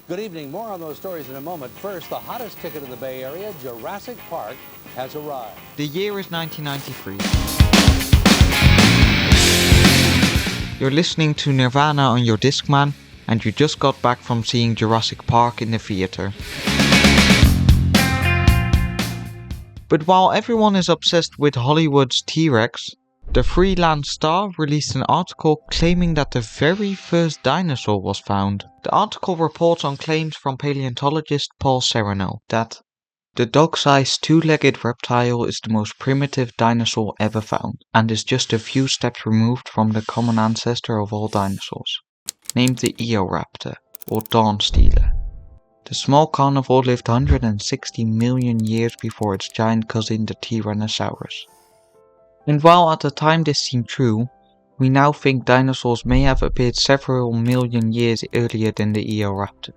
Good evening. More on those stories in a moment. First, the hottest ticket in the Bay Area, Jurassic Park, has arrived. The year is 1993. You're listening to Nirvana on your Discman, and you just got back from seeing Jurassic Park in the theater. But while everyone is obsessed with Hollywood's T-Rex, the Freelance Star released an article claiming that the very first dinosaur was found. The article reports on claims from paleontologist Paul Sereno that the dog-sized two-legged reptile is the most primitive dinosaur ever found, and is just a few steps removed from the common ancestor of all dinosaurs, named the Eoraptor, or dawn stealer. The small carnivore lived 160 million years before its giant cousin, the Tyrannosaurus. And while at the time this seemed true, we now think dinosaurs may have appeared several million years earlier than the Eoraptor.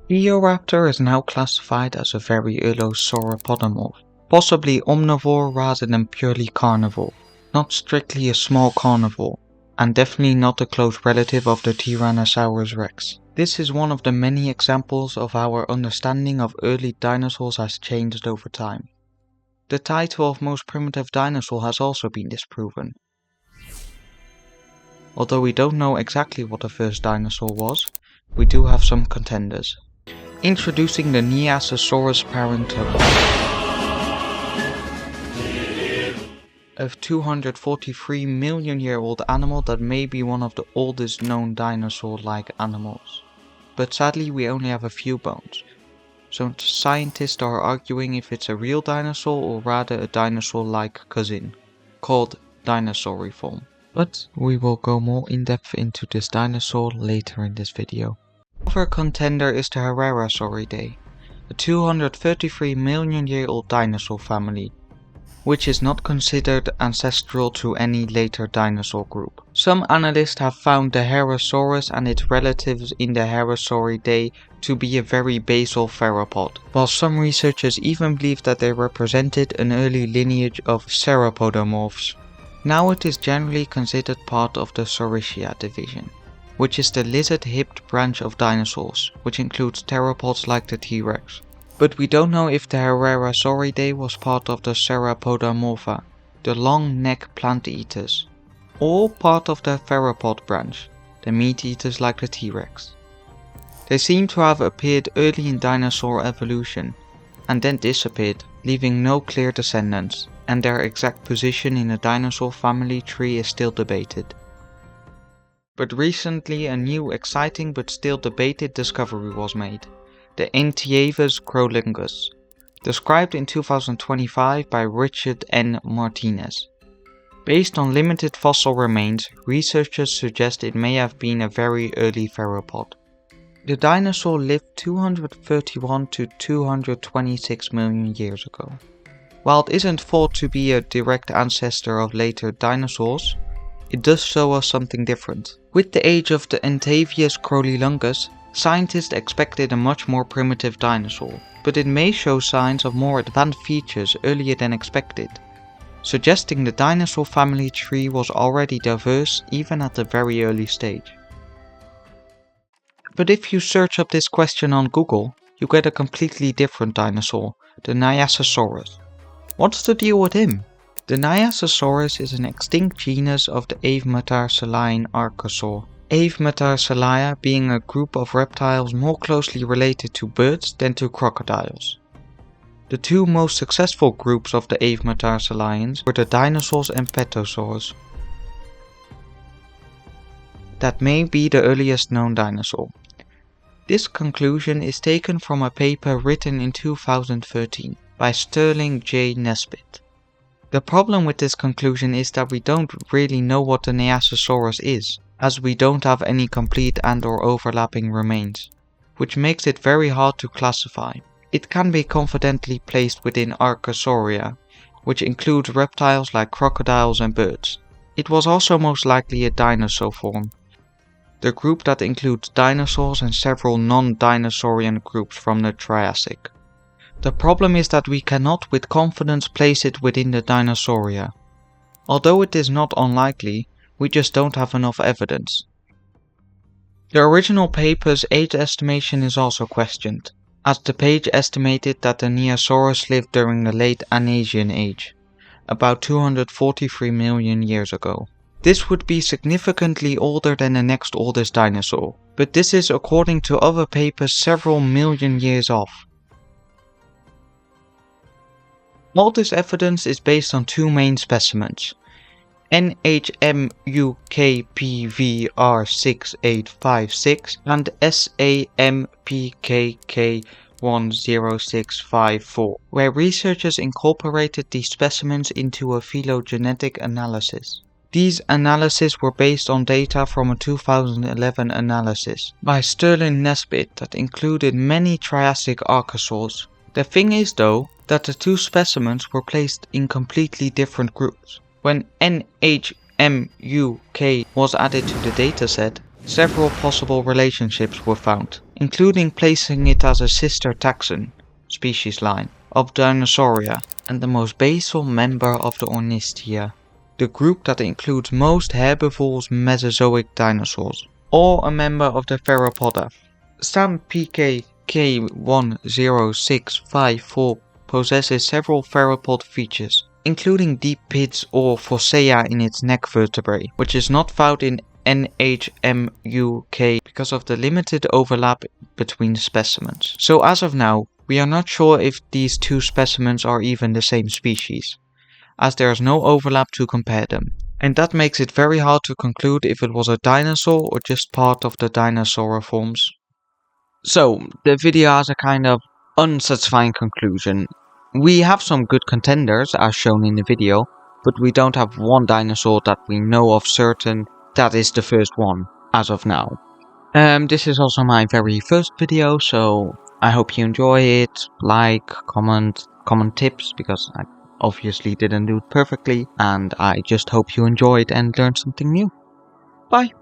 The Eoraptor is now classified as a very early sauropodomorph, possibly omnivore rather than purely carnivore, not strictly a small carnivore, and definitely not a close relative of the Tyrannosaurus rex. This is one of the many examples of our understanding of early dinosaurs has changed over time. The title of most primitive dinosaur has also been disproven. Although we don't know exactly what the first dinosaur was, we do have some contenders. Introducing the Nyasasaurus parentopus, a 243 million year old animal that may be one of the oldest known dinosaur-like animals. But sadly we only have a few bones. So scientists are arguing if it's a real dinosaur or rather a dinosaur-like cousin, called dinosauriform. But we will go more in depth into this dinosaur later in this video. Another contender is the Herrerasauridae, a 233 million year old dinosaur family, which is not considered ancestral to any later dinosaur group. Some analysts have found the Herrerasaurus and its relatives in the Herrerasauridae to be a very basal theropod, while some researchers even believe that they represented an early lineage of sauropodomorphs. Now it is generally considered part of the Saurischia division, which is the lizard-hipped branch of dinosaurs, which includes theropods like the T-Rex. But we don't know if the Herrerasauridae was part of the Sauropodomorpha, the long neck plant eaters, or part of the theropod branch, the meat eaters like the T-Rex. They seem to have appeared early in dinosaur evolution, and then disappeared, leaving no clear descendants, and their exact position in the dinosaur family tree is still debated. But recently a new exciting but still debated discovery was made. The Entaevus crolungus, described in 2025 by Richard N. Martinez. Based on limited fossil remains, researchers suggest it may have been a very early theropod. The dinosaur lived 231 to 226 million years ago. While it isn't thought to be a direct ancestor of later dinosaurs, it does show us something different. With the age of the Entaevus crolungus, scientists expected a much more primitive dinosaur, but it may show signs of more advanced features earlier than expected, suggesting the dinosaur family tree was already diverse even at a very early stage. But if you search up this question on Google, you get a completely different dinosaur, the Nyasasaurus. What's the deal with him? The Nyasasaurus is an extinct genus of the Avematarsaline archosaur. Avematarsalia being a group of reptiles more closely related to birds than to crocodiles. The two most successful groups of the Avematarsalians were the dinosaurs and pterosaurs. That may be the earliest known dinosaur. This conclusion is taken from a paper written in 2013 by Sterling J. Nesbitt. The problem with this conclusion is that we don't really know what the Nyasasaurus is, as we don't have any complete and/or overlapping remains, which makes it very hard to classify. It can be confidently placed within Archosauria, which includes reptiles like crocodiles and birds. It was also most likely a dinosaur form, the group that includes dinosaurs and several non-dinosaurian groups from the Triassic. The problem is that we cannot with confidence place it within the Dinosauria. Although it is not unlikely, we just don't have enough evidence. The original paper's age estimation is also questioned, as the page estimated that the Neosaurus lived during the late Anasian age, about 243 million years ago. This would be significantly older than the next oldest dinosaur, but this is according to other papers several million years off. All this evidence is based on two main specimens, NHMUKPVR6856 and SAMPKK10654, where researchers incorporated these specimens into a phylogenetic analysis. These analyses were based on data from a 2011 analysis by Sterling Nesbitt that included many Triassic archosaurs. The thing is though, that the two specimens were placed in completely different groups. When NHMUK was added to the dataset, several possible relationships were found, including placing it as a sister taxon, species line, of Dinosauria and the most basal member of the Ornistia, the group that includes most herbivorous Mesozoic dinosaurs, or a member of the Theropoda. SAMPKK10654 possesses several theropod features, including deep pits or fossea in its neck vertebrae, which is not found in NHMUK because of the limited overlap between specimens. So as of now, we are not sure if these two specimens are even the same species, as there is no overlap to compare them. And that makes it very hard to conclude if it was a dinosaur or just part of the dinosauriforms. So, the video has a kind of unsatisfying conclusion. We have some good contenders as shown in the video, but we don't have one dinosaur that we know of certain that is the first one as of now. This is also my very first video, so I hope you enjoy it. Like, comment tips, because I obviously didn't do it perfectly, and I just hope you enjoyed and learned something new. Bye!